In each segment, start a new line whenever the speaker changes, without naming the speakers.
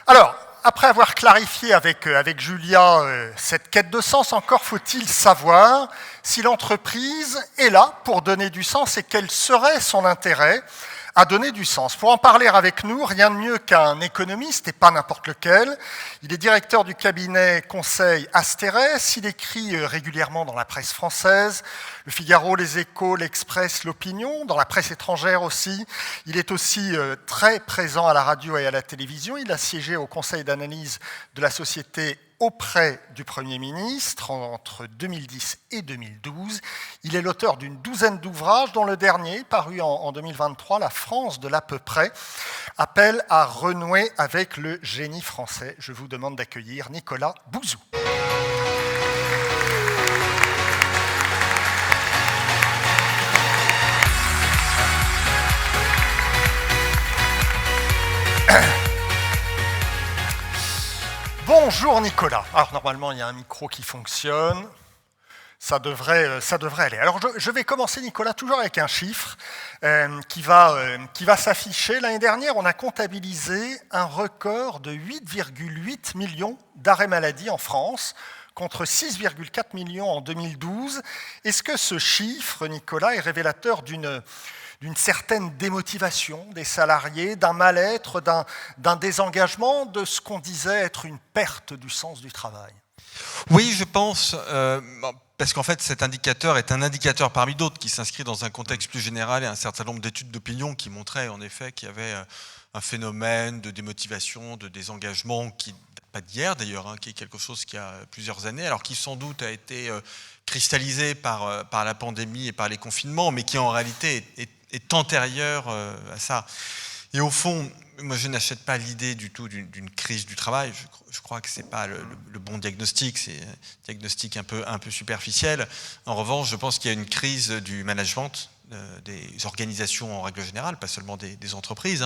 Alors, après avoir clarifié avec Julia cette quête de sens, encore faut-il savoir si l'entreprise est là pour donner du sens et quel serait son intérêt à donner du sens. Pour en parler avec nous, rien de mieux qu'un économiste, et pas n'importe lequel. Il est directeur du cabinet conseil Asterès, il écrit régulièrement dans la presse française, Le Figaro, Les Échos, L'Express, L'Opinion, dans la presse étrangère aussi. Il est aussi très présent à la radio et à la télévision. Il a siégé au conseil d'analyse de la société auprès du Premier ministre entre 2010 et 2012. Il est l'auteur d'une douzaine d'ouvrages, dont le dernier, paru en 2023, La France de l'à peu près, appelle à renouer avec le génie français. Je vous demande d'accueillir Nicolas Bouzou. Bonjour Nicolas. Alors normalement il y a un micro qui fonctionne, ça devrait aller. Alors je vais commencer Nicolas toujours avec un chiffre qui va s'afficher. L'année dernière on a comptabilisé un record de 8,8 millions d'arrêts maladie en France contre 6,4 millions en 2012. Est-ce que ce chiffre, Nicolas, est révélateur d'une certaine démotivation des salariés, d'un mal-être, d'un désengagement, de ce qu'on disait être une perte du sens du travail?
Oui, je pense, parce qu'en fait cet indicateur est un indicateur parmi d'autres qui s'inscrit dans un contexte plus général et un certain nombre d'études d'opinion qui montraient en effet qu'il y avait un phénomène de démotivation, de désengagement, qui pas d'hier d'ailleurs, qui est quelque chose qui a plusieurs années, alors qui sans doute a été cristallisé par la pandémie et par les confinements, mais qui en réalité est antérieur à ça. Et au fond, moi je n'achète pas l'idée du tout d'une crise du travail. Je crois que ce n'est pas le bon diagnostic, c'est un diagnostic un peu superficiel. En revanche, je pense qu'il y a une crise du management, des organisations en règle générale, pas seulement des entreprises,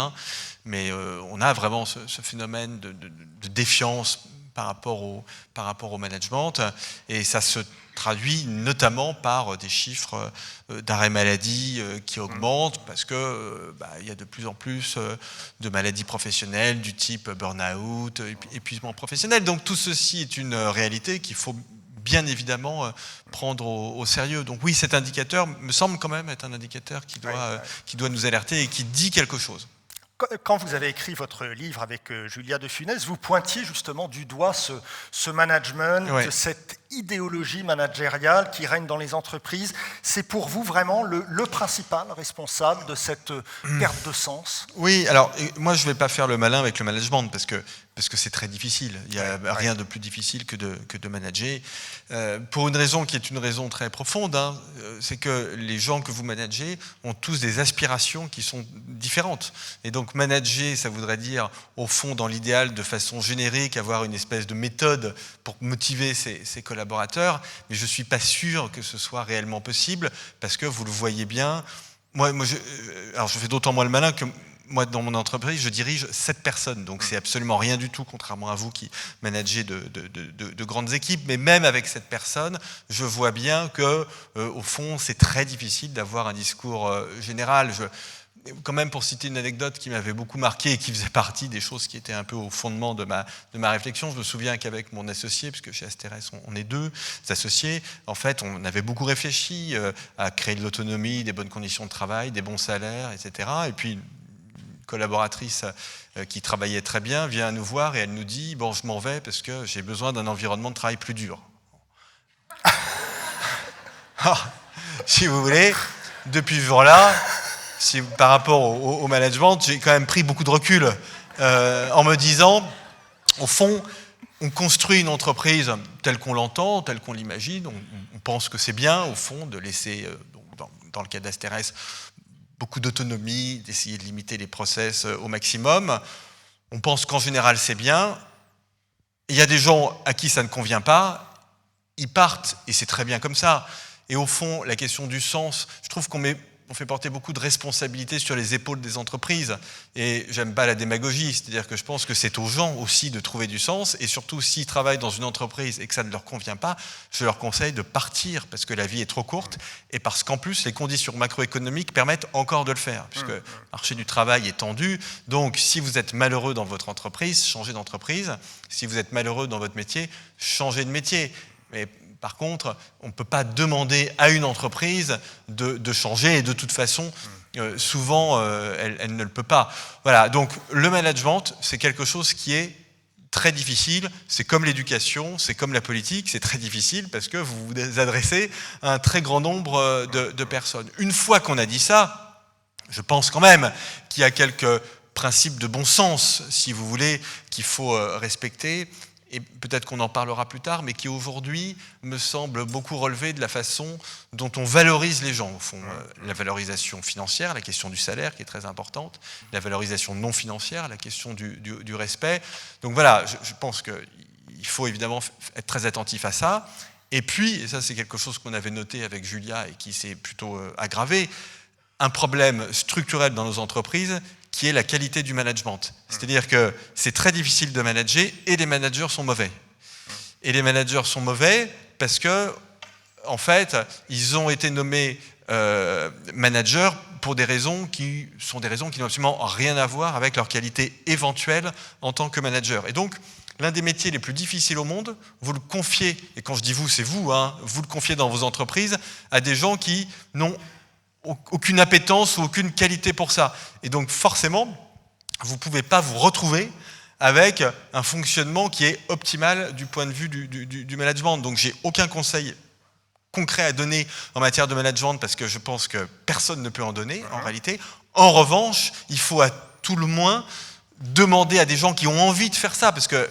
mais on a vraiment ce phénomène de défiance par rapport au management, et ça se traduit notamment par des chiffres d'arrêt maladie qui augmentent parce que il y a de plus en plus de maladies professionnelles du type burn-out, épuisement professionnel. Donc tout ceci est une réalité qu'il faut bien évidemment prendre au sérieux. Donc oui, cet indicateur me semble quand même être un indicateur qui doit nous alerter et qui dit quelque chose.
Quand vous avez écrit votre livre avec Julia de Funès, vous pointiez justement du doigt ce management, cette idéologie managériale qui règne dans les entreprises. C'est pour vous vraiment le principal responsable de cette perte de sens?
Oui, alors moi je ne vais pas faire le malin avec le management parce que c'est très difficile. Il n'y a rien de plus difficile que de manager. Pour une raison qui est une raison très profonde, c'est que les gens que vous managez ont tous des aspirations qui sont différentes. Et donc manager, ça voudrait dire, au fond, dans l'idéal, de façon générique, avoir une espèce de méthode pour motiver ses collaborateurs. Mais je ne suis pas sûr que ce soit réellement possible parce que vous le voyez bien. Alors je fais d'autant moins le malin que moi, dans mon entreprise, je dirige 7 personnes, donc c'est absolument rien du tout, contrairement à vous qui managez de grandes équipes. Mais même avec 7 personnes, je vois bien que, au fond, c'est très difficile d'avoir un discours général. Quand même, pour citer une anecdote qui m'avait beaucoup marqué et qui faisait partie des choses qui étaient un peu au fondement de ma réflexion, je me souviens qu'avec mon associé, puisque chez Asterès on est 2 associés, en fait on avait beaucoup réfléchi à créer de l'autonomie, des bonnes conditions de travail, des bons salaires, etc. Et puis une collaboratrice qui travaillait très bien vient nous voir et elle nous dit « Bon, je m'en vais parce que j'ai besoin d'un environnement de travail plus dur. » Si vous voulez, depuis ce jour-là, par rapport au management, j'ai quand même pris beaucoup de recul en me disant, au fond, on construit une entreprise telle qu'on l'entend, telle qu'on l'imagine, on pense que c'est bien, au fond, de laisser, dans le cas d'Asterès, beaucoup d'autonomie, d'essayer de limiter les process au maximum. On pense qu'en général, c'est bien. Il y a des gens à qui ça ne convient pas, ils partent, et c'est très bien comme ça. Et au fond, la question du sens, je trouve qu'on met on fait porter beaucoup de responsabilités sur les épaules des entreprises. Et j'aime pas la démagogie, c'est-à-dire que je pense que c'est aux gens aussi de trouver du sens. Et surtout, s'ils travaillent dans une entreprise et que ça ne leur convient pas, je leur conseille de partir parce que la vie est trop courte et parce qu'en plus, les conditions macroéconomiques permettent encore de le faire, puisque le marché du travail est tendu. Donc, si vous êtes malheureux dans votre entreprise, changez d'entreprise. Si vous êtes malheureux dans votre métier, changez de métier. Mais par contre, on ne peut pas demander à une entreprise de changer et de toute façon, souvent, elle ne le peut pas. Voilà, donc le management, c'est quelque chose qui est très difficile. C'est comme l'éducation, c'est comme la politique, c'est très difficile parce que vous vous adressez à un très grand nombre de personnes. Une fois qu'on a dit ça, je pense quand même qu'il y a quelques principes de bon sens, si vous voulez, qu'il faut respecter. Et peut-être qu'on en parlera plus tard, mais qui aujourd'hui me semble beaucoup relever de la façon dont on valorise les gens. Au fond, la valorisation financière, la question du salaire qui est très importante, la valorisation non financière, la question du respect. Donc voilà, je pense qu'il faut évidemment être très attentif à ça. Et puis, et ça c'est quelque chose qu'on avait noté avec Julia et qui s'est plutôt aggravé, un problème structurel dans nos entreprises, qui est la qualité du management. C'est-à-dire que c'est très difficile de manager et les managers sont mauvais. Et les managers sont mauvais parce que, en fait, ils ont été nommés managers pour des raisons qui sont des raisons qui n'ont absolument rien à voir avec leur qualité éventuelle en tant que manager. Et donc, l'un des métiers les plus difficiles au monde, vous le confiez, et quand je dis vous, c'est vous, hein, vous le confiez dans vos entreprises à des gens qui n'ont aucune appétence ou aucune qualité pour ça. Et donc forcément, vous ne pouvez pas vous retrouver avec un fonctionnement qui est optimal du point de vue du management. Donc j'ai aucun conseil concret à donner en matière de management parce que je pense que personne ne peut en donner en réalité. En revanche, il faut à tout le moins demander à des gens qui ont envie de faire ça, parce que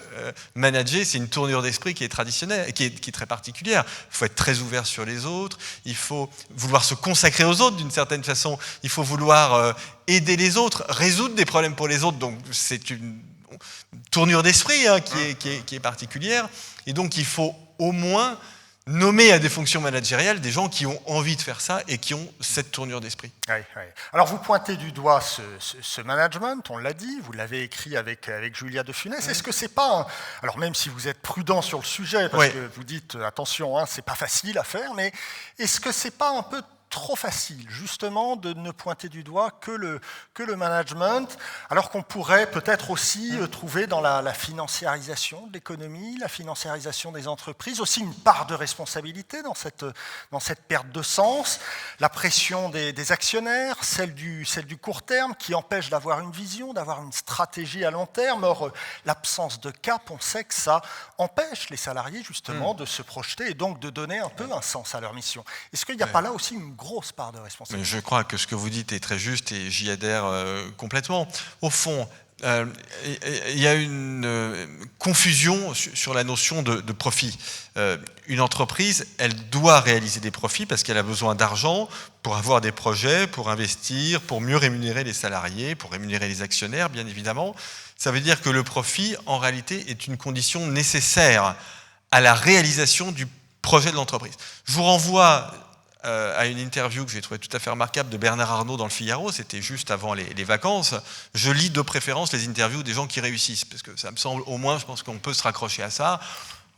manager, c'est une tournure d'esprit qui est traditionnelle, qui est très particulière. Il faut être très ouvert sur les autres, il faut vouloir se consacrer aux autres d'une certaine façon, il faut vouloir aider les autres, résoudre des problèmes pour les autres. Donc c'est une tournure d'esprit hein, qui est particulière, et donc il faut au moins nommer à des fonctions managériales des gens qui ont envie de faire ça et qui ont cette tournure d'esprit.
Oui, oui. Alors vous pointez du doigt ce management, on l'a dit, vous l'avez écrit avec Julia de Funès. Est-ce que c'est pas alors même si vous êtes prudent sur le sujet, parce que vous dites attention, hein, c'est pas facile à faire, mais est-ce que c'est pas un peu trop facile, justement, de ne pointer du doigt que le management, alors qu'on pourrait peut-être aussi trouver dans la financiarisation de l'économie, la financiarisation des entreprises, aussi une part de responsabilité dans cette perte de sens, la pression des actionnaire, celle du court terme, qui empêche d'avoir une vision, d'avoir une stratégie à long terme. Or, l'absence de cap, on sait que ça empêche les salariés, justement, de se projeter et donc de donner un peu un sens à leur mission. Est-ce qu'il n'y a pas là aussi une grosse part de responsabilité?
Je crois que ce que vous dites est très juste et j'y adhère complètement. Au fond, il y a une confusion sur la notion de profit. Une entreprise, elle doit réaliser des profits parce qu'elle a besoin d'argent pour avoir des projets, pour investir, pour mieux rémunérer les salariés, pour rémunérer les actionnaires, bien évidemment. Ça veut dire que le profit, en réalité, est une condition nécessaire à la réalisation du projet de l'entreprise. Je vous renvoie à une interview que j'ai trouvée tout à fait remarquable de Bernard Arnault dans le Figaro, c'était juste avant les vacances. Je lis de préférence les interviews des gens qui réussissent, parce que ça me semble, au moins, je pense qu'on peut se raccrocher à ça.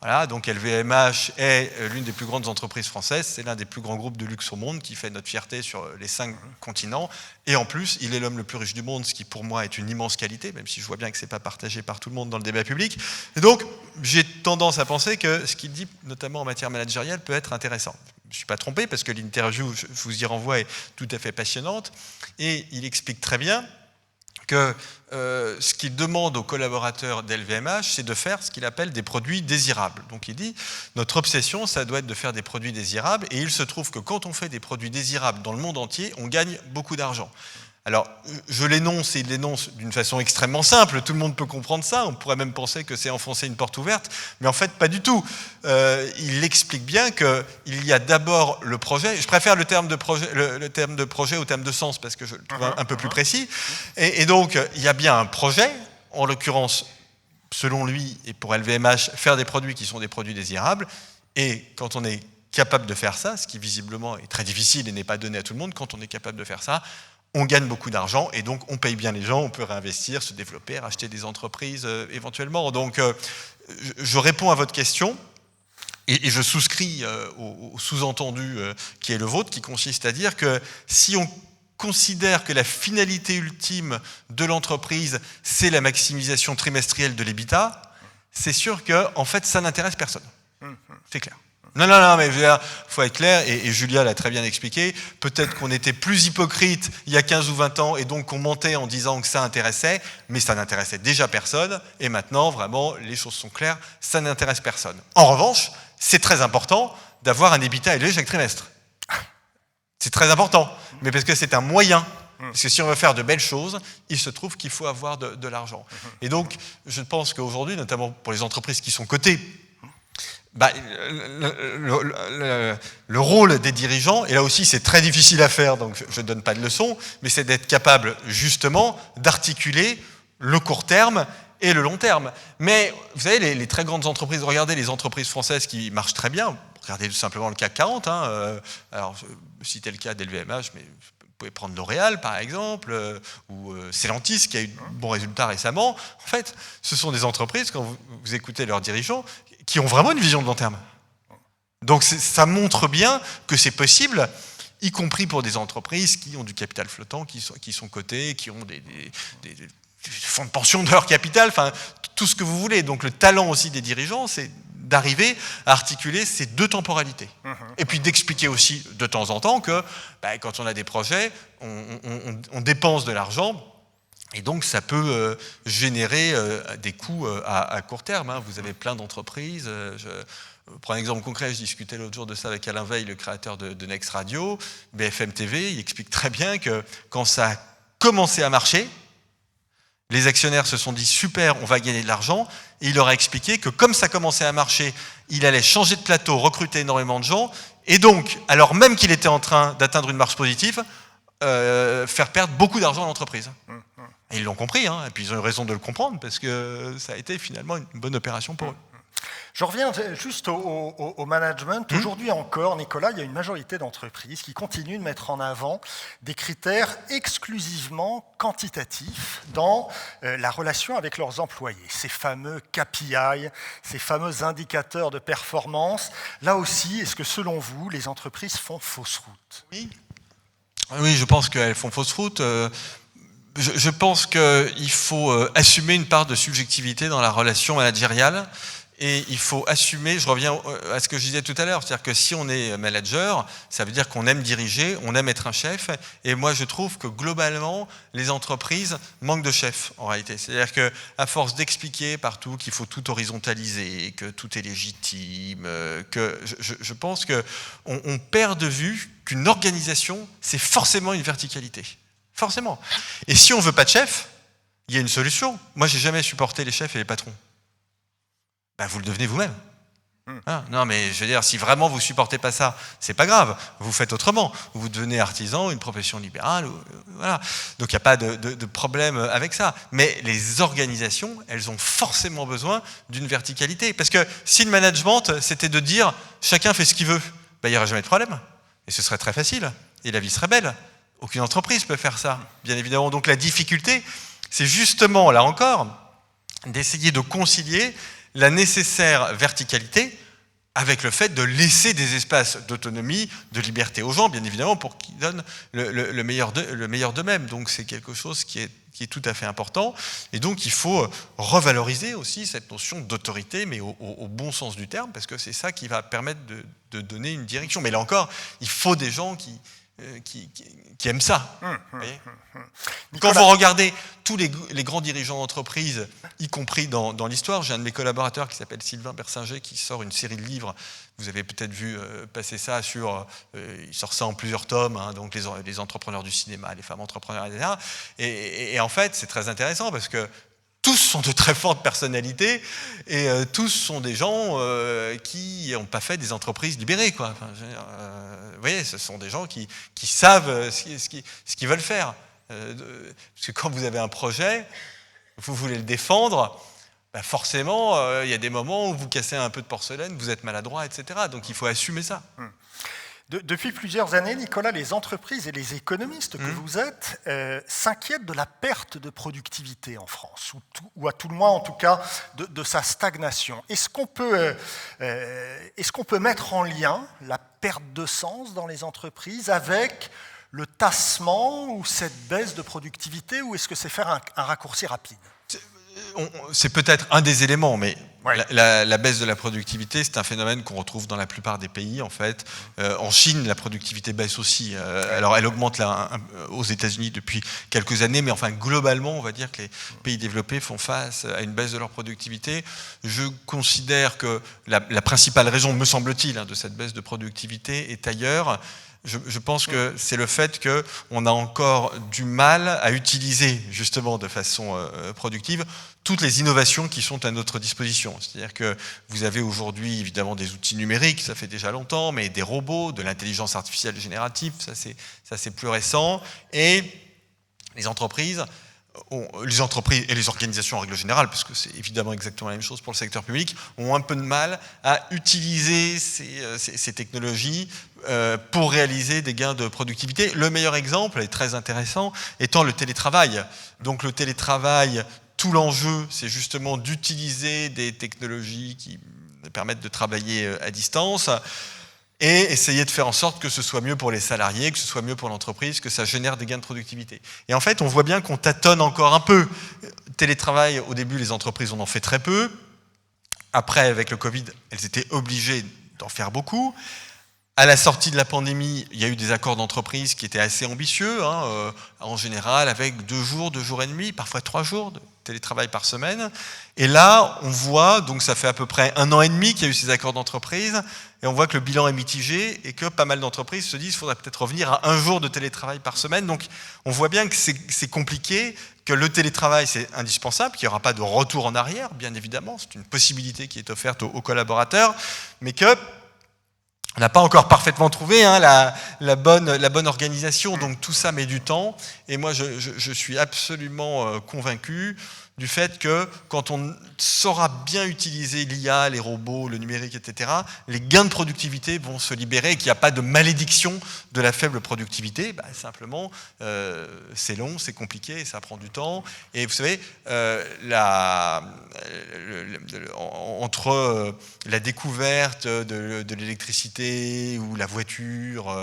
Voilà, donc LVMH est l'une des plus grandes entreprises françaises, c'est l'un des plus grands groupes de luxe au monde qui fait notre fierté sur les 5 continents. Et en plus, il est l'homme le plus riche du monde, ce qui pour moi est une immense qualité, même si je vois bien que ce n'est pas partagé par tout le monde dans le débat public. Et donc, j'ai tendance à penser que ce qu'il dit, notamment en matière managériale, peut être intéressant. Je ne suis pas trompé parce que l'interview, je vous y renvoie, est tout à fait passionnante. Et il explique très bien que ce qu'il demande aux collaborateurs d'LVMH, c'est de faire ce qu'il appelle des produits désirables. Donc il dit, notre obsession, ça doit être de faire des produits désirables, et il se trouve que quand on fait des produits désirables dans le monde entier, on gagne beaucoup d'argent. Alors, je l'énonce et il l'énonce d'une façon extrêmement simple, tout le monde peut comprendre ça, on pourrait même penser que c'est enfoncer une porte ouverte, mais en fait, pas du tout. Il explique bien qu'il y a d'abord le projet, je préfère le terme de projet au terme de sens, parce que je le trouve un peu plus précis, et donc, il y a bien un projet, en l'occurrence, selon lui, et pour LVMH, faire des produits qui sont des produits désirables, et quand on est capable de faire ça, ce qui visiblement est très difficile et n'est pas donné à tout le monde, quand on est capable de faire ça, on gagne beaucoup d'argent et donc on paye bien les gens, on peut réinvestir, se développer, racheter des entreprises éventuellement. Donc je réponds à votre question et je souscris au sous-entendu qui est le vôtre, qui consiste à dire que si on considère que la finalité ultime de l'entreprise, c'est la maximisation trimestrielle de l'EBITDA, c'est sûr que en fait, ça n'intéresse personne. C'est clair. Non, mais il faut être clair, et Julia l'a très bien expliqué, peut-être qu'on était plus hypocrite il y a 15 ou 20 ans, et donc qu'on mentait en disant que ça intéressait, mais ça n'intéressait déjà personne, et maintenant, vraiment, les choses sont claires, ça n'intéresse personne. En revanche, c'est très important d'avoir un EBITDA élevé chaque trimestre. C'est très important, mais parce que c'est un moyen. Parce que si on veut faire de belles choses, il se trouve qu'il faut avoir de l'argent. Et donc, je pense qu'aujourd'hui, notamment pour les entreprises qui sont cotées, le rôle des dirigeants, et là aussi c'est très difficile à faire, donc je ne donne pas de leçons, mais c'est d'être capable justement d'articuler le court terme et le long terme. Mais vous savez, les très grandes entreprises, regardez les entreprises françaises qui marchent très bien, regardez tout simplement le CAC 40, alors je citais le cas d'LVMH, mais vous pouvez prendre L'Oréal par exemple, ou Stellantis qui a eu de bons résultats récemment. En fait, ce sont des entreprises, quand vous écoutez leurs dirigeants, qui ont vraiment une vision de long terme. Donc ça montre bien que c'est possible, y compris pour des entreprises qui ont du capital flottant, qui sont cotées, qui ont des fonds de pension de leur capital, enfin tout ce que vous voulez. Donc le talent aussi des dirigeants, c'est d'arriver à articuler ces deux temporalités. Et puis d'expliquer aussi de temps en temps que quand on a des projets, on dépense de l'argent. Et donc, ça peut générer des coûts à court terme. Vous avez plein d'entreprises. Je prends un exemple concret. Je discutais l'autre jour de ça avec Alain Veil, le créateur de Next Radio, BFM TV. Il explique très bien que quand ça a commencé à marcher, les actionnaires se sont dit « super, on va gagner de l'argent ». Et il leur a expliqué que comme ça commençait à marcher, il allait changer de plateau, recruter énormément de gens. Et donc, alors même qu'il était en train d'atteindre une marge positive, faire perdre beaucoup d'argent à l'entreprise. Et ils l'ont compris, et puis ils ont eu raison de le comprendre, parce que ça a été finalement une bonne opération pour eux.
Je reviens juste au management. Aujourd'hui encore, Nicolas, il y a une majorité d'entreprises qui continuent de mettre en avant des critères exclusivement quantitatifs dans la relation avec leurs employés. Ces fameux KPI, ces fameux indicateurs de performance. Là aussi, est-ce que selon vous, les entreprises font fausse route ?
Oui, je pense qu'elles font fausse route. Je pense qu'il faut assumer une part de subjectivité dans la relation managériale et il faut assumer, je reviens à ce que je disais tout à l'heure, c'est-à-dire que si on est manager, ça veut dire qu'on aime diriger, on aime être un chef et moi je trouve que globalement les entreprises manquent de chefs en réalité. C'est-à-dire qu'à force d'expliquer partout qu'il faut tout horizontaliser, que tout est légitime, que je pense qu'on perd de vue qu'une organisation c'est forcément une verticalité. Forcément. Et si on ne veut pas de chef, il y a une solution. Moi, j'ai jamais supporté les chefs et les patrons. Vous le devenez vous-même. Non, mais je veux dire, si vraiment vous ne supportez pas ça, c'est pas grave. Vous faites autrement. Vous devenez artisan, une profession libérale. Voilà. Donc, il n'y a pas de problème avec ça. Mais les organisations, elles ont forcément besoin d'une verticalité. Parce que si le management, c'était de dire chacun fait ce qu'il veut, il n'y aurait jamais de problème. Et ce serait très facile. Et la vie serait belle. Aucune entreprise peut faire ça, bien évidemment. Donc la difficulté, c'est justement, là encore, d'essayer de concilier la nécessaire verticalité avec le fait de laisser des espaces d'autonomie, de liberté aux gens, bien évidemment, pour qu'ils donnent le meilleur d'eux-mêmes. Donc c'est quelque chose qui est tout à fait important. Et donc il faut revaloriser aussi cette notion d'autorité, mais au bon sens du terme, parce que c'est ça qui va permettre de donner une direction. Mais là encore, il faut des gens qui aiment ça. Quand vous regardez tous les grands dirigeants d'entreprise, y compris dans l'histoire, j'ai un de mes collaborateurs qui s'appelle Sylvain Persinger qui sort une série de livres, vous avez peut-être vu passer ça il sort ça en plusieurs tomes, donc les entrepreneurs du cinéma, les femmes entrepreneurs, etc. Et en fait, c'est très intéressant parce que tous sont de très fortes personnalités et tous sont des gens qui n'ont pas fait des entreprises libérées, quoi. Enfin, vous voyez, ce sont des gens qui savent ce qu'ils veulent faire. Parce que quand vous avez un projet, vous voulez le défendre, forcément, il y a des moments où vous cassez un peu de porcelaine, vous êtes maladroit, etc. Donc il faut assumer ça.
Depuis plusieurs années, Nicolas, les entreprises et les économistes que vous êtes s'inquiètent de la perte de productivité en France, ou à tout le moins, en tout cas, de sa stagnation. Est-ce qu'on peut mettre en lien la perte de sens dans les entreprises avec le tassement ou cette baisse de productivité, ou est-ce que c'est faire un raccourci rapide ?
C'est peut-être un des éléments, mais
ouais.
la baisse de la productivité, c'est un phénomène qu'on retrouve dans la plupart des pays, en fait. En Chine, la productivité baisse aussi. Alors, elle augmente aux États-Unis depuis quelques années, mais enfin, globalement, on va dire que les pays développés font face à une baisse de leur productivité. Je considère que la principale raison, me semble-t-il, de cette baisse de productivité est ailleurs. Je pense que c'est le fait qu'on a encore du mal à utiliser justement de façon productive toutes les innovations qui sont à notre disposition. C'est-à-dire que vous avez aujourd'hui évidemment des outils numériques, ça fait déjà longtemps, mais des robots, de l'intelligence artificielle générative, ça c'est plus récent, et les entreprises et les organisations en règle générale, parce que c'est évidemment exactement la même chose pour le secteur public, ont un peu de mal à utiliser ces technologies pour réaliser des gains de productivité. Le meilleur exemple, et très intéressant, étant le télétravail. Donc le télétravail, tout l'enjeu, c'est justement d'utiliser des technologies qui permettent de travailler à distance, et essayer de faire en sorte que ce soit mieux pour les salariés, que ce soit mieux pour l'entreprise, que ça génère des gains de productivité. Et en fait, on voit bien qu'on tâtonne encore un peu. Télétravail, au début, les entreprises en ont fait très peu. Après, avec le Covid, elles étaient obligées d'en faire beaucoup. À la sortie de la pandémie, il y a eu des accords d'entreprise qui étaient assez ambitieux, en général avec 2 jours et demi, parfois 3 jours de télétravail par semaine. Et là, on voit, donc ça fait à peu près 1 an et demi qu'il y a eu ces accords d'entreprise, et on voit que le bilan est mitigé et que pas mal d'entreprises se disent qu'il faudrait peut-être revenir à 1 jour de télétravail par semaine. Donc on voit bien que c'est compliqué, que le télétravail c'est indispensable, qu'il n'y aura pas de retour en arrière, bien évidemment, c'est une possibilité qui est offerte aux collaborateurs, mais que on n'a pas encore parfaitement trouvé la bonne organisation, donc tout ça met du temps. Et moi, je suis absolument convaincu du fait que quand on saura bien utiliser l'IA, les robots, le numérique, etc., les gains de productivité vont se libérer et qu'il n'y a pas de malédiction de la faible productivité. Simplement, c'est long, c'est compliqué et ça prend du temps. Et vous savez, entre la découverte de l'électricité ou la voiture,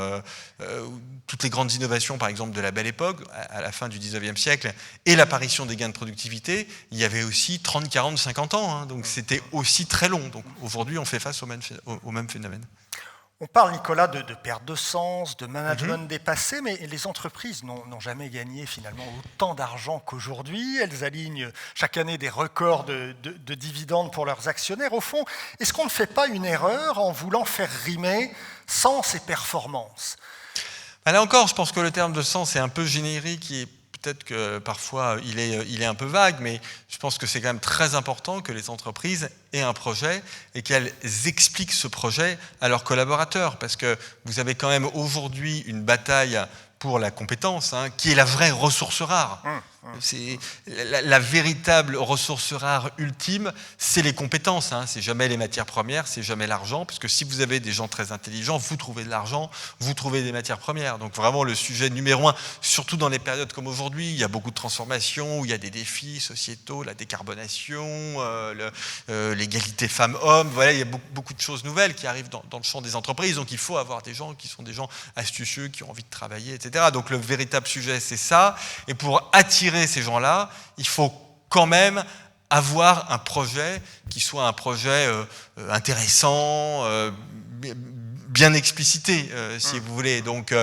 toutes les grandes innovations, par exemple, de la Belle Époque, à la fin du 19e siècle, et l'apparition des gains de productivité, il y avait aussi 30, 40, 50 ans. Donc c'était aussi très long. Donc aujourd'hui, on fait face au même phénomène.
On parle, Nicolas, de perte de sens, de management dépassé, mais les entreprises n'ont jamais gagné finalement autant d'argent qu'aujourd'hui. Elles alignent chaque année des records de dividendes pour leurs actionnaires. Au fond, est-ce qu'on ne fait pas une erreur en voulant faire rimer sens et performance ?
Là encore, je pense que le terme de sens est un peu générique et peut-être que parfois il est un peu vague, mais je pense que c'est quand même très important que les entreprises aient un projet et qu'elles expliquent ce projet à leurs collaborateurs, parce que vous avez quand même aujourd'hui une bataille pour la compétence, qui est la vraie ressource rare. C'est la véritable ressource rare ultime, c'est les compétences. C'est jamais les matières premières, c'est jamais l'argent, parce que si vous avez des gens très intelligents, vous trouvez de l'argent, vous trouvez des matières premières. Donc vraiment le sujet numéro 1, surtout dans les périodes comme aujourd'hui, il y a beaucoup de transformations, où il y a des défis sociétaux, la décarbonation, l'égalité femmes-hommes. Voilà, il y a beaucoup de choses nouvelles qui arrivent dans le champ des entreprises. Donc il faut avoir des gens qui sont des gens astucieux, qui ont envie de travailler, etc. Donc le véritable sujet, c'est ça. Et pour attirer ces gens-là, il faut quand même avoir un projet qui soit un projet intéressant, bien explicité, si vous voulez. Donc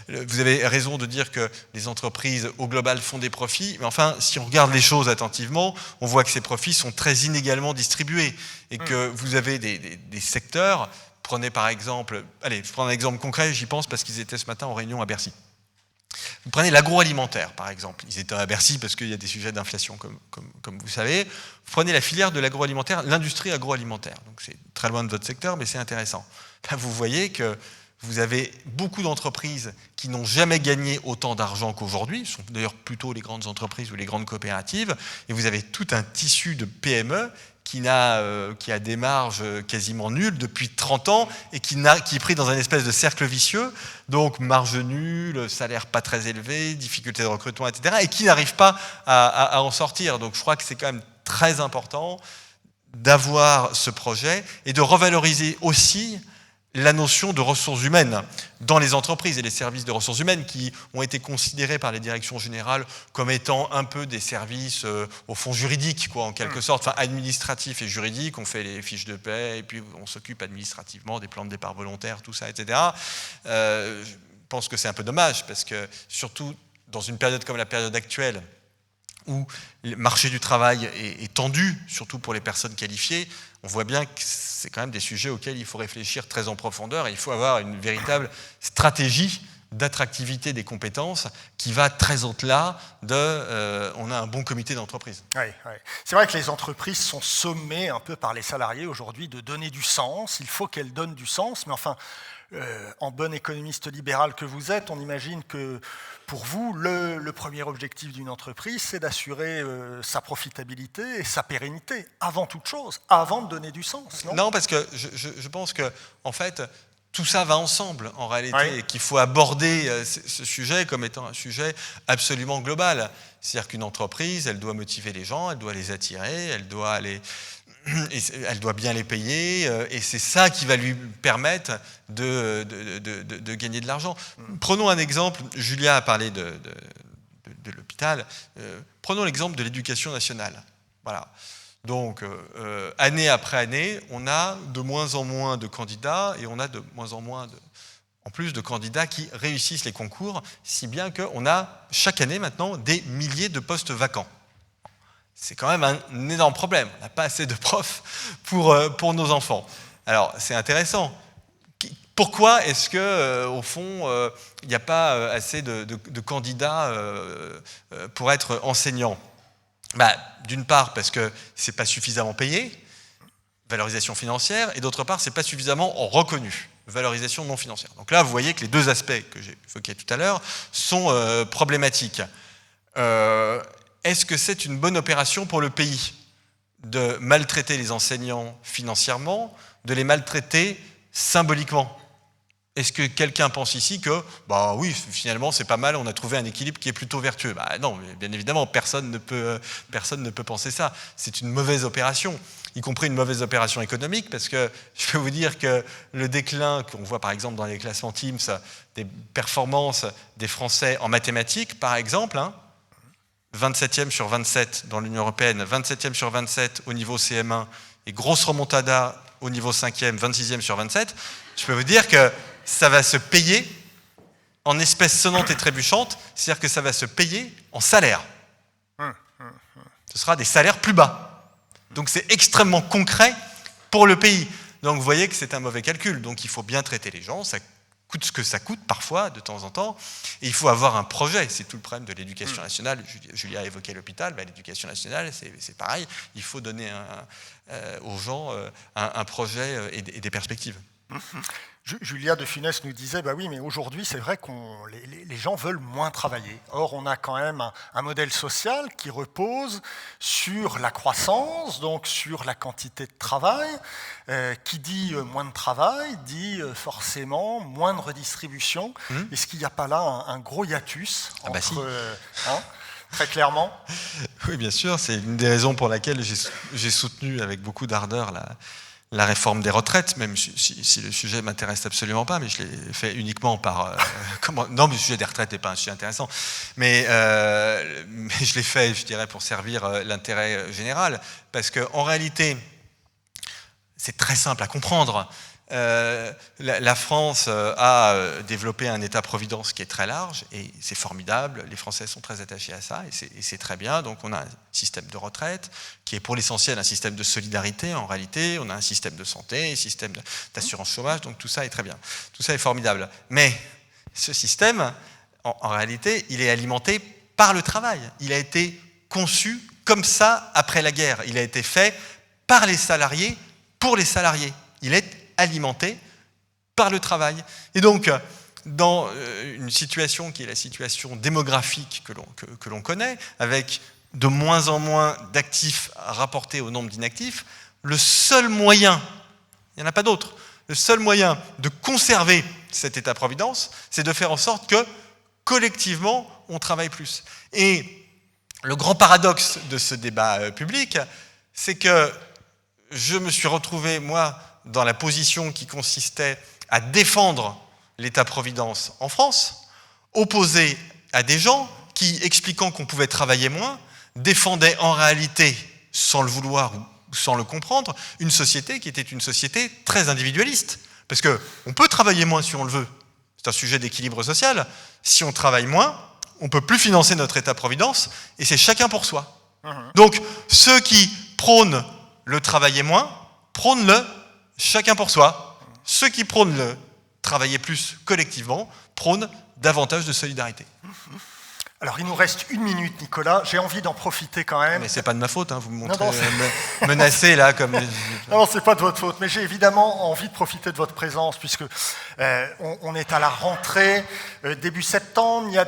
vous avez raison de dire que les entreprises au global font des profits, mais enfin, si on regarde les choses attentivement, on voit que ces profits sont très inégalement distribués et que vous avez des secteurs. Prenez par exemple, allez, je prends un exemple concret, j'y pense parce qu'ils étaient ce matin en réunion à Bercy. Vous prenez l'agroalimentaire, par exemple. Ils étaient à Bercy parce qu'il y a des sujets d'inflation, comme vous savez. Vous prenez la filière de l'agroalimentaire, l'industrie agroalimentaire. Donc c'est très loin de votre secteur, mais c'est intéressant. Vous voyez que vous avez beaucoup d'entreprises qui n'ont jamais gagné autant d'argent qu'aujourd'hui, ce sont d'ailleurs plutôt les grandes entreprises ou les grandes coopératives, et vous avez tout un tissu de PME qui a des marges quasiment nulles depuis 30 ans et qui est pris dans un espèce de cercle vicieux, donc marge nulle, salaire pas très élevé, difficulté de recrutement, etc., et qui n'arrive pas à en sortir. Donc je crois que c'est quand même très important d'avoir ce projet et de revaloriser aussi la notion de ressources humaines dans les entreprises et les services de ressources humaines qui ont été considérés par les directions générales comme étant un peu des services au fond juridiques, quoi, en quelque sorte, enfin administratifs et juridiques. On fait les fiches de paie et puis on s'occupe administrativement des plans de départ volontaires, tout ça, etc. Je pense que c'est un peu dommage parce que surtout dans une période comme la période actuelle, où le marché du travail est tendu, surtout pour les personnes qualifiées, on voit bien que c'est quand même des sujets auxquels il faut réfléchir très en profondeur et il faut avoir une véritable stratégie d'attractivité des compétences qui va très au-delà de on a un bon comité d'entreprise.
Oui. C'est vrai que les entreprises sont sommées un peu par les salariés aujourd'hui de donner du sens. Il faut qu'elles donnent du sens, mais enfin, en bon économiste libéral que vous êtes, on imagine que pour vous, le premier objectif d'une entreprise, c'est d'assurer sa profitabilité et sa pérennité, avant toute chose, avant de donner du sens, non ?
Non, parce que je pense que, en fait, tout ça va ensemble, en réalité,
Oui.
et qu'il faut aborder ce sujet comme étant un sujet absolument global. C'est-à-dire qu'une entreprise, elle doit motiver les gens, elle doit les attirer, elle doit bien les payer, et c'est ça qui va lui permettre de gagner de l'argent. Prenons un exemple, Julia a parlé de l'hôpital, prenons l'exemple de l'éducation nationale. Voilà. Donc, année après année, on a de moins en moins de candidats et on a de moins en moins en plus de candidats qui réussissent les concours, si bien qu'on a chaque année maintenant des milliers de postes vacants. C'est quand même un énorme problème. On n'a pas assez de profs pour nos enfants. Alors, c'est intéressant. Pourquoi est-ce que, au fond, il n'y a pas assez de candidats pour être enseignants ? D'une part, parce que ce n'est pas suffisamment payé, valorisation financière, et d'autre part, ce n'est pas suffisamment reconnu, valorisation non financière. Donc là, vous voyez que les deux aspects que j'ai évoqués tout à l'heure sont problématiques. Est-ce que c'est une bonne opération pour le pays de maltraiter les enseignants financièrement, de les maltraiter symboliquement ? Est-ce que quelqu'un pense ici que, oui, finalement, c'est pas mal, on a trouvé un équilibre qui est plutôt vertueux ? Non, bien évidemment, personne ne peut penser ça. C'est une mauvaise opération, y compris une mauvaise opération économique, parce que je peux vous dire que le déclin qu'on voit par exemple dans les classements Teams des performances des Français en mathématiques, par exemple, 27e sur 27 dans l'Union européenne, 27e sur 27 au niveau CM1, et grosse remontada au niveau 5e, 26e sur 27, je peux vous dire que ça va se payer en espèces sonnantes et trébuchantes, c'est-à-dire que ça va se payer en salaire. Ce sera des salaires plus bas. Donc c'est extrêmement concret pour le pays. Donc vous voyez que c'est un mauvais calcul. Donc il faut bien traiter les gens, ça coûte ce que ça coûte parfois, de temps en temps, et il faut avoir un projet. C'est tout le problème de l'éducation nationale. Julia a évoqué l'hôpital, l'éducation nationale, c'est pareil. Il faut donner aux gens un projet et des perspectives.
Julia de Funès nous disait, oui, mais aujourd'hui, c'est vrai que les gens veulent moins travailler. Or, on a quand même un modèle social qui repose sur la croissance, donc sur la quantité de travail. Qui dit moins de travail, dit forcément moins de redistribution. Est-ce qu'il n'y a pas là un gros hiatus entre...
Si.
Très clairement.
Oui, bien sûr. C'est une des raisons pour laquelle j'ai soutenu avec beaucoup d'ardeur la réforme des retraites, même si le sujet ne m'intéresse absolument pas, mais je l'ai fait uniquement par... Non, mais le sujet des retraites n'est pas un sujet intéressant, mais je l'ai fait, je dirais, pour servir l'intérêt général, parce qu'en réalité, c'est très simple à comprendre. La France a développé un État-providence qui est très large et c'est formidable, les Français sont très attachés à ça et c'est très bien. Donc on a un système de retraite qui est pour l'essentiel un système de solidarité en réalité, on a un système de santé, un système d'assurance chômage, donc tout ça est très bien, tout ça est formidable. Mais ce système, en réalité, il est alimenté par le travail, il a été conçu comme ça après la guerre, il a été fait par les salariés, pour les salariés, il est alimenté par le travail. Et donc, dans une situation qui est la situation démographique que l'on connaît, avec de moins en moins d'actifs rapportés au nombre d'inactifs, le seul moyen, il n'y en a pas d'autre, le seul moyen de conserver cet état-providence, c'est de faire en sorte que, collectivement, on travaille plus. Et le grand paradoxe de ce débat public, c'est que je me suis retrouvé, moi, dans la position qui consistait à défendre l'État-providence en France, opposé à des gens qui, expliquant qu'on pouvait travailler moins, défendaient en réalité, sans le vouloir ou sans le comprendre, une société qui était une société très individualiste. Parce qu'on peut travailler moins si on le veut. C'est un sujet d'équilibre social. Si on travaille moins, on ne peut plus financer notre État-providence, et c'est chacun pour soi. Donc, ceux qui prônent le travailler moins, prônent le chacun pour soi. Ceux qui prônent le travailler plus collectivement, prônent davantage de solidarité.
Alors, il nous reste 1 minute, Nicolas. J'ai envie d'en profiter quand même.
Mais c'est pas de ma faute, hein. Vous me montrez menacé là comme.
Non, c'est pas de votre faute, mais j'ai évidemment envie de profiter de votre présence puisque on est à la rentrée début septembre. Il y a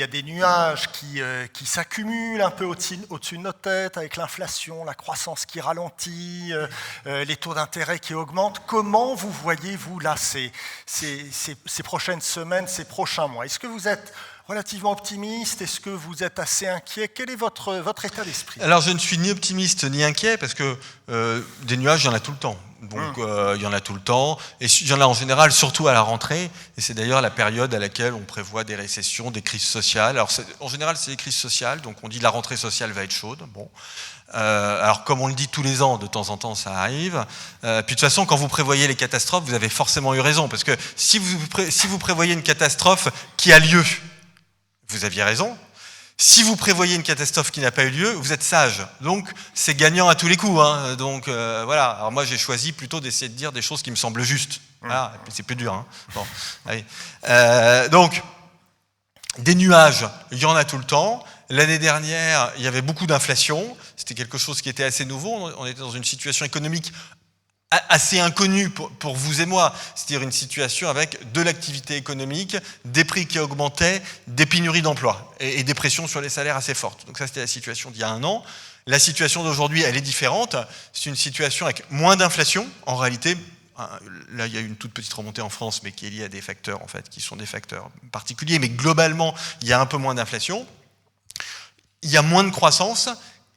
des nuages qui s'accumulent un peu au-dessus de notre tête avec l'inflation, la croissance qui ralentit, les taux d'intérêt qui augmentent. Comment vous voyez-vous là ces prochaines semaines, ces prochains mois? Est-ce que vous êtes relativement optimiste? Est-ce que vous êtes assez inquiet? Quel est votre état d'esprit?
Alors, je ne suis ni optimiste ni inquiet parce que des nuages, il y en a tout le temps. Donc, il y en a tout le temps. Et il y en a en général, surtout à la rentrée. Et c'est d'ailleurs la période à laquelle on prévoit des récessions, des crises sociales. Alors, en général, c'est des crises sociales. Donc, on dit la rentrée sociale va être chaude. Bon. Alors, comme on le dit tous les ans, de temps en temps, ça arrive. Puis, de toute façon, quand vous prévoyez les catastrophes, vous avez forcément eu raison. Parce que si vous prévoyez une catastrophe qui a lieu, vous aviez raison. Si vous prévoyez une catastrophe qui n'a pas eu lieu, vous êtes sage. Donc, c'est gagnant à tous les coups. Hein. Donc, voilà. Alors, moi, j'ai choisi plutôt d'essayer de dire des choses qui me semblent justes. Voilà. Et puis, c'est plus dur. Hein. Bon. Allez. Donc, des nuages, il y en a tout le temps. L'année dernière, il y avait beaucoup d'inflation. C'était quelque chose qui était assez nouveau. On était dans une situation économique assez inconnue pour vous et moi, c'est-à-dire une situation avec de l'activité économique, des prix qui augmentaient, des pénuries d'emplois et des pressions sur les salaires assez fortes. Donc ça, c'était la situation d'il y a 1 an. La situation d'aujourd'hui, elle est différente. C'est une situation avec moins d'inflation. En réalité, là, il y a eu une toute petite remontée en France, mais qui est liée à des facteurs, en fait, qui sont des facteurs particuliers. Mais globalement, il y a un peu moins d'inflation. Il y a moins de croissance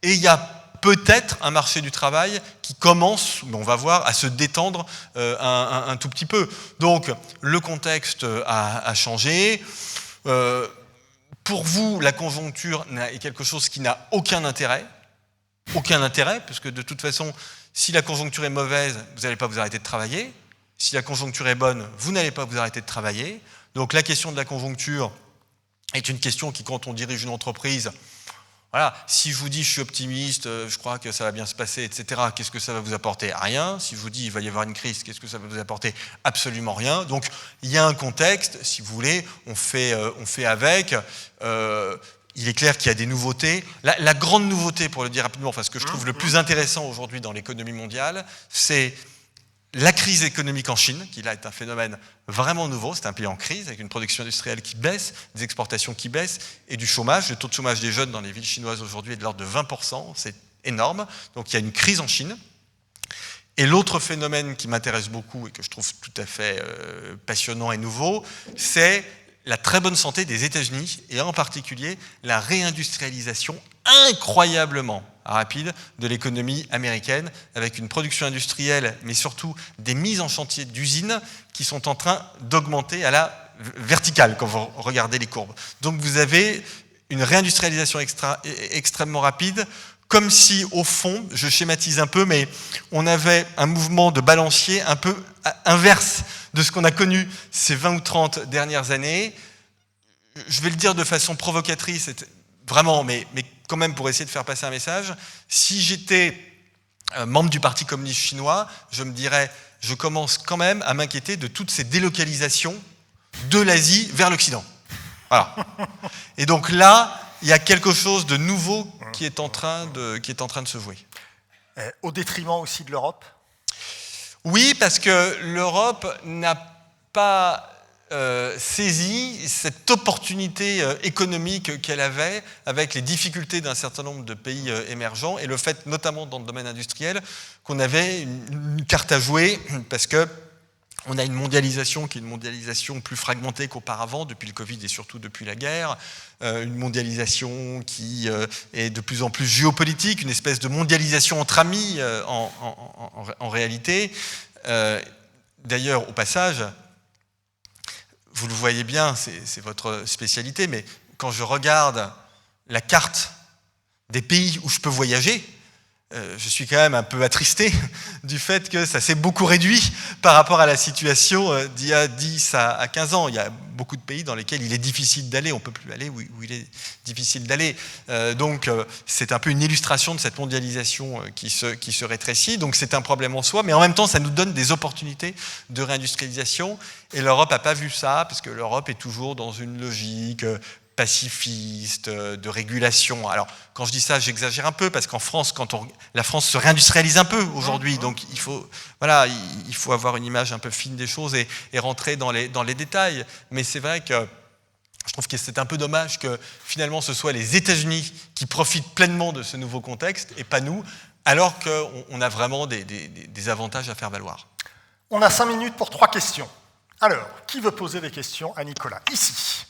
et il y a peut-être un marché du travail qui commence, on va voir, à se détendre un tout petit peu. Donc, le contexte a changé. Pour vous, la conjoncture est quelque chose qui n'a aucun intérêt, parce que de toute façon, si la conjoncture est mauvaise, vous n'allez pas vous arrêter de travailler. Si la conjoncture est bonne, vous n'allez pas vous arrêter de travailler. Donc, la question de la conjoncture est une question qui, quand on dirige une entreprise, voilà, si je vous dis je suis optimiste, je crois que ça va bien se passer, etc., qu'est-ce que ça va vous apporter? Rien. Si je vous dis il va y avoir une crise, qu'est-ce que ça va vous apporter? Absolument rien. Donc il y a un contexte, si vous voulez, on fait avec. Il est clair qu'il y a des nouveautés. La grande nouveauté, pour le dire rapidement, enfin ce que je trouve le plus intéressant aujourd'hui dans l'économie mondiale, c'est la crise économique en Chine, qui là est un phénomène vraiment nouveau. C'est un pays en crise, avec une production industrielle qui baisse, des exportations qui baissent, et du chômage. Le taux de chômage des jeunes dans les villes chinoises aujourd'hui est de l'ordre de 20%, c'est énorme. Donc il y a une crise en Chine. Et l'autre phénomène qui m'intéresse beaucoup, et que je trouve tout à fait passionnant et nouveau, c'est la très bonne santé des États-Unis, et en particulier la réindustrialisation incroyablement rapide de l'économie américaine, avec une production industrielle, mais surtout des mises en chantier d'usines qui sont en train d'augmenter à la verticale quand vous regardez les courbes. Donc vous avez une réindustrialisation extrêmement rapide, comme si, au fond, je schématise un peu, mais on avait un mouvement de balancier un peu inverse de ce qu'on a connu ces 20 ou 30 dernières années. Je vais le dire de façon provocatrice, vraiment, mais quand même pour essayer de faire passer un message. Si j'étais membre du Parti communiste chinois, je me dirais, je commence quand même à m'inquiéter de toutes ces délocalisations de l'Asie vers l'Occident. Voilà. Et donc là, il y a quelque chose de nouveau qui est en train de se jouer.
Au détriment aussi de l'Europe?
Oui, parce que l'Europe n'a pas saisi cette opportunité économique qu'elle avait avec les difficultés d'un certain nombre de pays émergents et le fait, notamment dans le domaine industriel, qu'on avait une carte à jouer parce que on a une mondialisation qui est une mondialisation plus fragmentée qu'auparavant, depuis le Covid et surtout depuis la guerre, une mondialisation qui est de plus en plus géopolitique, une espèce de mondialisation entre amis en réalité. D'ailleurs, au passage, vous le voyez bien, c'est votre spécialité, mais quand je regarde la carte des pays où je peux voyager, je suis quand même un peu attristé du fait que ça s'est beaucoup réduit par rapport à la situation d'il y a 10 à 15 ans. Il y a beaucoup de pays dans lesquels il est difficile d'aller, on ne peut plus aller où il est difficile d'aller. Donc c'est un peu une illustration de cette mondialisation qui se rétrécit. Donc c'est un problème en soi, mais en même temps ça nous donne des opportunités de réindustrialisation. Et l'Europe n'a pas vu ça, parce que l'Europe est toujours dans une logique pacifiste, de régulation. Alors, quand je dis ça, j'exagère un peu, parce qu'en France, la France se réindustrialise un peu aujourd'hui, donc il faut avoir une image un peu fine des choses et rentrer dans les détails. Mais c'est vrai que je trouve que c'est un peu dommage que finalement ce soit les États-Unis qui profitent pleinement de ce nouveau contexte et pas nous, alors qu'on a vraiment des avantages à faire valoir.
On a 5 minutes pour 3 questions. Alors, qui veut poser des questions à Nicolas? Ici.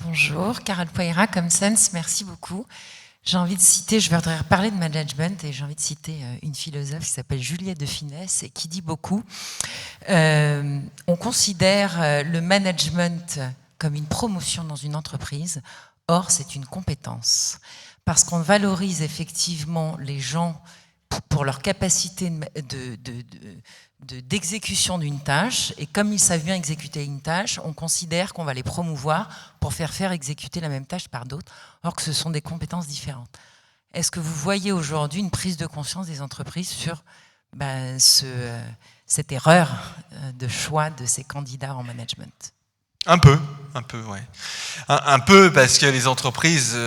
Bonjour, Carole Poira, Comsense, merci beaucoup. J'ai envie de citer, je voudrais parler de management et j'ai envie de citer une philosophe qui s'appelle Juliette de Finesse et qui dit beaucoup. On considère le management comme une promotion dans une entreprise, or c'est une compétence. Parce qu'on valorise effectivement les gens pour leur capacité d'exécution d'une tâche, et comme ils savent bien exécuter une tâche, on considère qu'on va les promouvoir pour faire exécuter la même tâche par d'autres, or que ce sont des compétences différentes. Est-ce que vous voyez aujourd'hui une prise de conscience des entreprises sur cette erreur de choix de ces candidats en management?
Un peu, ouais. Un peu parce que les entreprises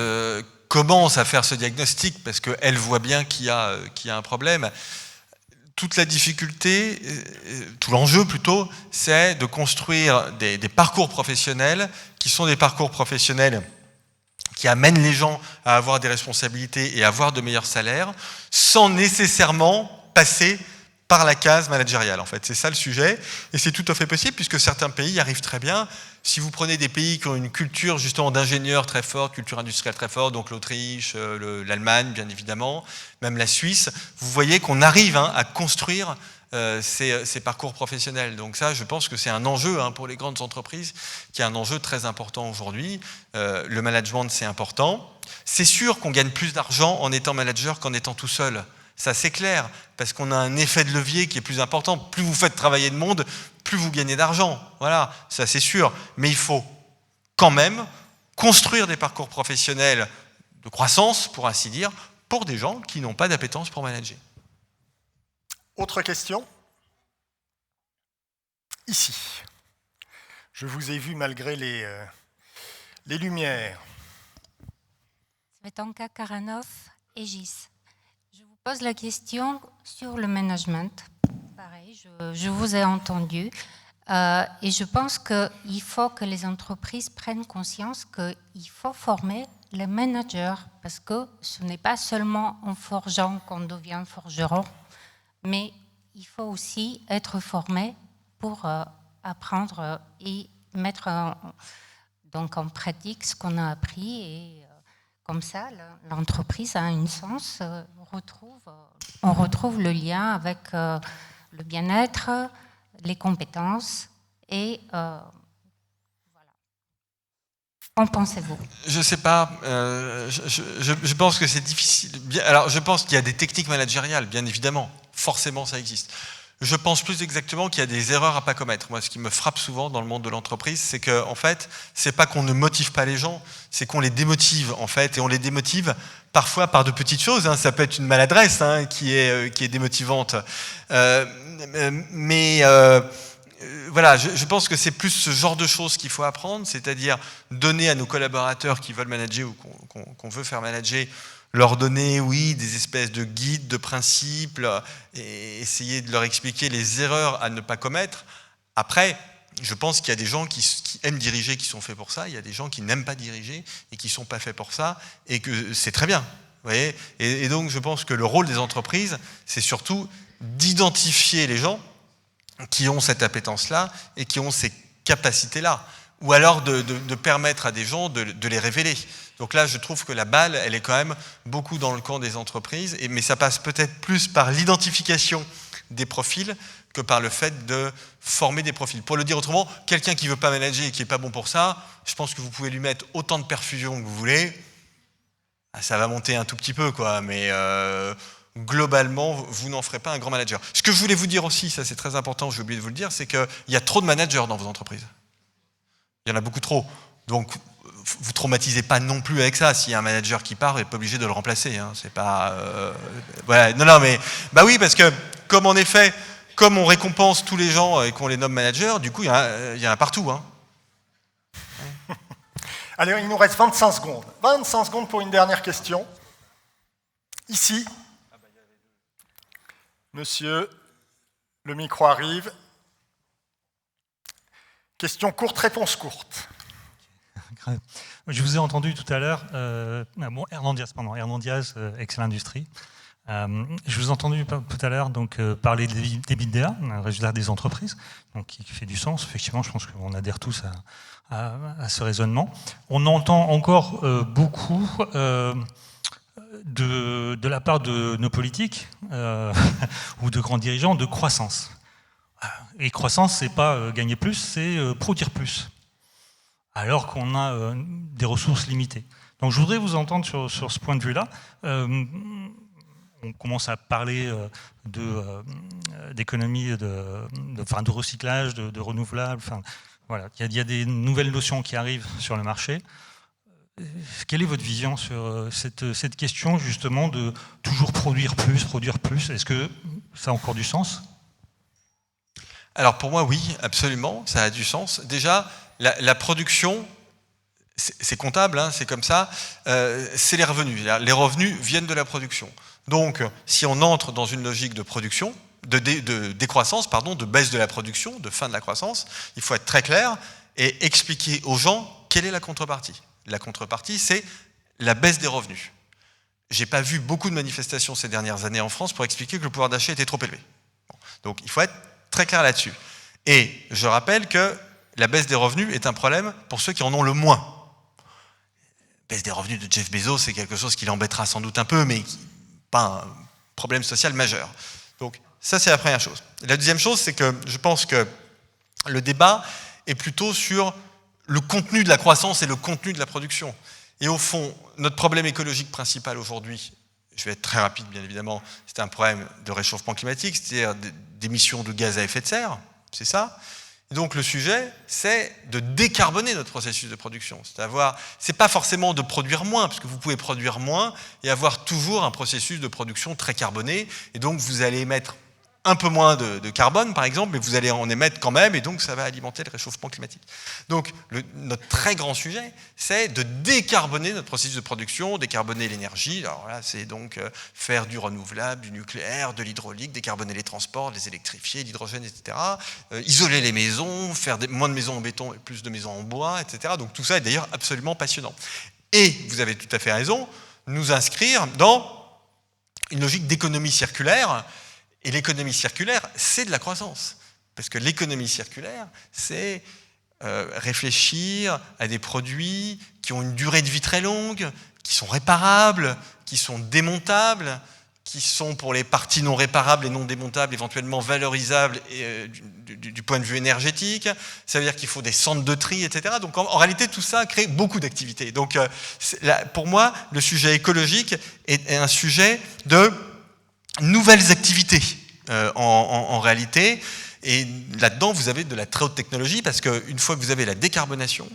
commencent à faire ce diagnostic, parce qu'elles voient bien qu'il y a un problème. Toute la difficulté, tout l'enjeu plutôt, c'est de construire des parcours professionnels qui sont des parcours professionnels qui amènent les gens à avoir des responsabilités et à avoir de meilleurs salaires, sans nécessairement passer par la case managériale. En fait, c'est ça le sujet, et c'est tout à fait possible puisque certains pays y arrivent très bien. Si vous prenez des pays qui ont une culture justement d'ingénieurs très forte, culture industrielle très forte, donc l'Autriche, l'Allemagne bien évidemment, même la Suisse, vous voyez qu'on arrive à construire ces parcours professionnels. Donc ça, je pense que c'est un enjeu pour les grandes entreprises, qui est un enjeu très important aujourd'hui. Le management, c'est important. C'est sûr qu'on gagne plus d'argent en étant manager qu'en étant tout seul. Ça, c'est clair, parce qu'on a un effet de levier qui est plus important. Plus vous faites travailler de monde, plus vous gagnez d'argent. Voilà, ça c'est sûr. Mais il faut quand même construire des parcours professionnels de croissance, pour ainsi dire, pour des gens qui n'ont pas d'appétence pour manager.
Autre question? Ici. Je vous ai vu malgré les lumières.
Svetanka Karanov, Aegis. Je vous pose la question sur le management. Pareil, je vous ai entendu. Et je pense qu'il faut que les entreprises prennent conscience qu'il faut former les managers, parce que ce n'est pas seulement en forgeant qu'on devient forgeron, mais il faut aussi être formé pour apprendre et mettre en pratique ce qu'on a appris. Et comme ça, l'entreprise a un sens, on retrouve le lien avec le bien-être, les compétences et voilà. Qu'en pensez-vous?
Je ne sais pas. Je pense que c'est difficile. Alors, je pense qu'il y a des techniques managériales, bien évidemment. Forcément, ça existe. Je pense plus exactement qu'il y a des erreurs à ne pas commettre. Moi, ce qui me frappe souvent dans le monde de l'entreprise, c'est qu'en fait, ce n'est pas qu'on ne motive pas les gens, c'est qu'on les démotive, en fait. Et on les démotive parfois par de petites choses. Ça peut être une maladresse qui est démotivante. voilà, je pense que c'est plus ce genre de choses qu'il faut apprendre, c'est-à-dire donner à nos collaborateurs qui veulent manager ou qu'on veut faire manager, leur donner, oui, des espèces de guides, de principes, et essayer de leur expliquer les erreurs à ne pas commettre. Après, je pense qu'il y a des gens qui aiment diriger, qui sont faits pour ça, il y a des gens qui n'aiment pas diriger et qui ne sont pas faits pour ça, et que c'est très bien. Vous voyez, et donc je pense que le rôle des entreprises, c'est surtout d'identifier les gens qui ont cette appétence-là et qui ont ces capacités-là, ou alors de permettre à des gens de les révéler. Donc là, je trouve que la balle, elle est quand même beaucoup dans le camp des entreprises, mais ça passe peut-être plus par l'identification des profils que par le fait de former des profils. Pour le dire autrement, quelqu'un qui ne veut pas manager et qui n'est pas bon pour ça, je pense que vous pouvez lui mettre autant de perfusion que vous voulez, ça va monter un tout petit peu, quoi, mais globalement, vous n'en ferez pas un grand manager. Ce que je voulais vous dire aussi, ça c'est très important, j'ai oublié de vous le dire, c'est qu'il y a trop de managers dans vos entreprises. Il y en a beaucoup trop. Donc, vous ne traumatisez pas non plus avec ça. S'il y a un manager qui part, vous n'êtes pas obligé de le remplacer. Hein. C'est pas... voilà. Non, mais... Bah oui, parce que, comme en effet, comme on récompense tous les gens et qu'on les nomme managers, du coup, il y en a partout. Hein.
Allez, il nous reste 25 secondes. 25 secondes pour une dernière question. Ici. Monsieur, le micro arrive. Question courte, réponse courte.
Je vous ai entendu tout à l'heure, Hernán Diaz, Excel-Industrie. Je vous ai entendu tout à l'heure parler des EBITDA, résultat des entreprises, donc qui fait du sens. Effectivement, je pense qu'on adhère tous à ce raisonnement. On entend encore beaucoup de la part de nos politiques ou de grands dirigeants de croissance. Et croissance, c'est pas gagner plus, c'est produire plus. Alors qu'on a des ressources limitées. Donc je voudrais vous entendre sur ce point de vue-là. On commence à parler d'économie, de recyclage, de renouvelables. Voilà. Il y a des nouvelles notions qui arrivent sur le marché. Quelle est votre vision sur cette question justement de toujours produire plus? Est-ce que ça a encore du sens?
Alors pour moi, oui, absolument, ça a du sens. Déjà, la production, c'est comptable, hein, c'est comme ça, c'est les revenus. Les revenus viennent de la production. Donc, si on entre dans une logique de production, de décroissance, de baisse de la production, de fin de la croissance, il faut être très clair et expliquer aux gens quelle est la contrepartie. La contrepartie, c'est la baisse des revenus. J'ai pas vu beaucoup de manifestations ces dernières années en France pour expliquer que le pouvoir d'achat était trop élevé. Bon, donc, il faut être très clair là-dessus. Et je rappelle que la baisse des revenus est un problème pour ceux qui en ont le moins. La baisse des revenus de Jeff Bezos, c'est quelque chose qui l'embêtera sans doute un peu, mais pas un problème social majeur. Donc ça, c'est la première chose. La deuxième chose, c'est que je pense que le débat est plutôt sur le contenu de la croissance et le contenu de la production. Et au fond, notre problème écologique principal aujourd'hui, je vais être très rapide bien évidemment, c'est un problème de réchauffement climatique, c'est-à-dire d'émissions de gaz à effet de serre, c'est ça. Et donc le sujet, c'est de décarboner notre processus de production. C'est pas forcément de produire moins, parce que vous pouvez produire moins et avoir toujours un processus de production très carboné, et donc vous allez émettre un peu moins de carbone, par exemple, mais vous allez en émettre quand même, et donc ça va alimenter le réchauffement climatique. Donc notre très grand sujet, c'est de décarboner notre processus de production, décarboner l'énergie. Alors là, c'est donc faire du renouvelable, du nucléaire, de l'hydraulique, décarboner les transports, les électrifier, l'hydrogène, etc. Isoler les maisons, faire moins de maisons en béton et plus de maisons en bois, etc. Donc tout ça est d'ailleurs absolument passionnant. Et vous avez tout à fait raison, nous inscrire dans une logique d'économie circulaire. Et l'économie circulaire, c'est de la croissance. Parce que l'économie circulaire, c'est réfléchir à des produits qui ont une durée de vie très longue, qui sont réparables, qui sont démontables, qui sont pour les parties non réparables et non démontables éventuellement valorisables du point de vue énergétique. Ça veut dire qu'il faut des centres de tri, etc. Donc en réalité, tout ça crée beaucoup d'activités. Donc pour moi, le sujet écologique est un sujet de nouvelles activités en réalité, et là-dedans vous avez de la très haute technologie, parce qu'une fois que vous avez la décarbonation,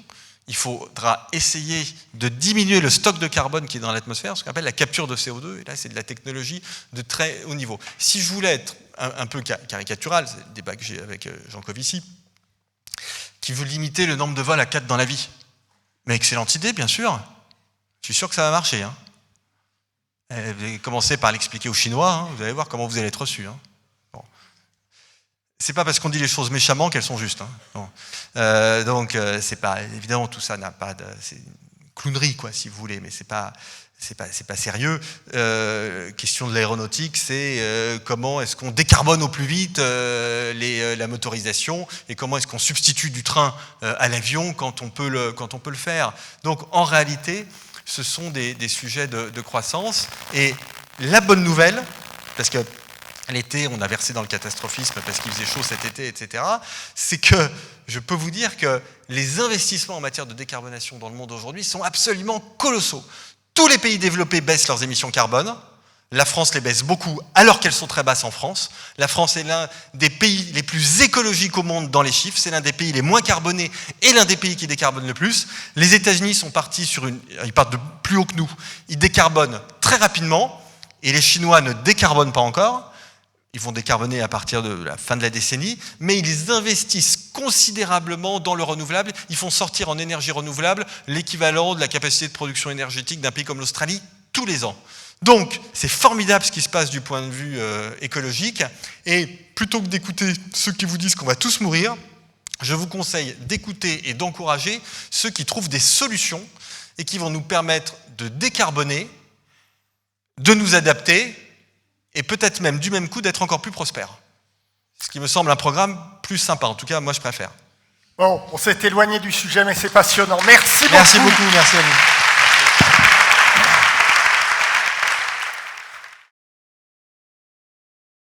il faudra essayer de diminuer le stock de carbone qui est dans l'atmosphère, ce qu'on appelle la capture de CO2, et là c'est de la technologie de très haut niveau. Si je voulais être un peu caricatural, c'est le débat que j'ai avec Jean Covici, qui veut limiter le nombre de vols à 4 dans la vie. Mais excellente idée, bien sûr. Je suis sûr que ça va marcher. Hein. Vous allez commencer par l'expliquer aux Chinois, hein, vous allez voir comment vous allez être reçus. Hein. Bon. C'est pas parce qu'on dit les choses méchamment qu'elles sont justes. Hein. Bon. Donc, c'est pas, évidemment, tout ça n'a pas de... C'est une clownerie, quoi, si vous voulez, mais c'est pas sérieux. Question de l'aéronautique, c'est comment est-ce qu'on décarbone au plus vite la motorisation et comment est-ce qu'on substitue du train à l'avion quand on peut le faire. Donc, en réalité, ce sont des sujets de croissance. Et la bonne nouvelle, parce que l'été, on a versé dans le catastrophisme parce qu'il faisait chaud cet été, etc., c'est que je peux vous dire que les investissements en matière de décarbonation dans le monde aujourd'hui sont absolument colossaux. Tous les pays développés baissent leurs émissions carbone. La France les baisse beaucoup alors qu'elles sont très basses en France. La France est l'un des pays les plus écologiques au monde dans les chiffres. C'est l'un des pays les moins carbonés et l'un des pays qui décarbone le plus. Les États-Unis sont partis ils partent de plus haut que nous. Ils décarbonent très rapidement et les Chinois ne décarbonent pas encore. Ils vont décarboner à partir de la fin de la décennie, mais ils investissent considérablement dans le renouvelable. Ils font sortir en énergie renouvelable l'équivalent de la capacité de production énergétique d'un pays comme l'Australie tous les ans. Donc, c'est formidable ce qui se passe du point de vue écologique. Et plutôt que d'écouter ceux qui vous disent qu'on va tous mourir, je vous conseille d'écouter et d'encourager ceux qui trouvent des solutions et qui vont nous permettre de décarboner, de nous adapter, et peut-être même du même coup d'être encore plus prospère. Ce qui me semble un programme plus sympa. En tout cas, moi, je préfère.
Bon, on s'est éloigné du sujet, mais c'est passionnant. Merci beaucoup.
Merci beaucoup, merci à vous.